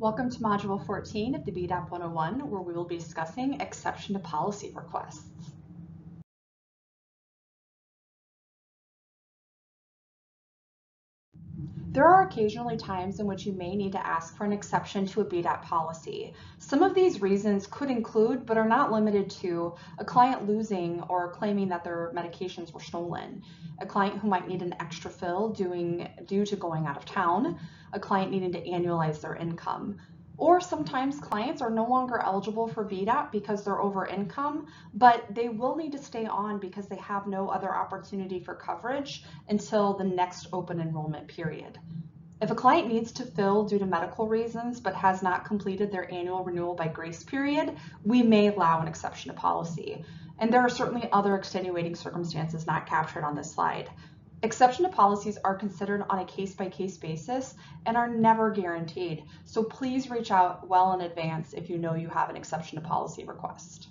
Welcome to Module 14 of the BDAP 101, where we will be discussing exception to policy requests. There are occasionally times in which you may need to ask for an exception to a BDAP policy. Some of these reasons could include, but are not limited to, a client losing or claiming that their medications were stolen, a client who might need an extra fill due to going out of town, a client needing to annualize their income. Or sometimes clients are no longer eligible for BDAP because they're over income, but they will need to stay on because they have no other opportunity for coverage until the next open enrollment period. If a client needs to fill due to medical reasons but has not completed their annual renewal by grace period, we may allow an exception to policy. And there are certainly other extenuating circumstances not captured on this slide. Exception to policies are considered on a case-by-case basis and are never guaranteed, so please reach out well in advance if you know you have an exception to policy request.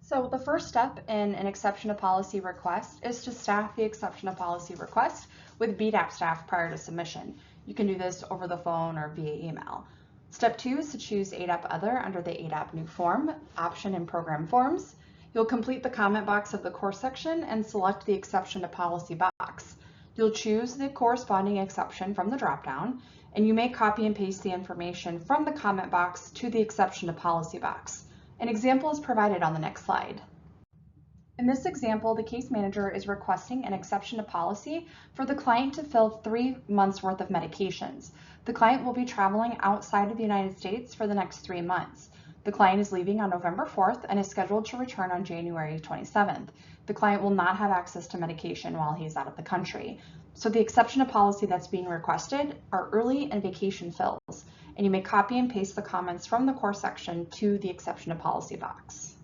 So the first step in an exception to policy request is to staff the exception to policy request with BDAP staff prior to submission. You can do this over the phone or via email. Step 2 is to choose ADAP Other under the ADAP New Form option in Program Forms. You'll complete the comment box of the course section and select the exception to policy box. You'll choose the corresponding exception from the dropdown, and you may copy and paste the information from the comment box to the exception to policy box. An example is provided on the next slide. In this example, the case manager is requesting an exception to policy for the client to fill 3 months worth of medications. The client will be traveling outside of the United States for the next 3 months. The client is leaving on November 4th and is scheduled to return on January 27th. The client will not have access to medication while he's out of the country. So the exception to policy that's being requested are early and vacation fills, and you may copy and paste the comments from the course section to the exception to policy box.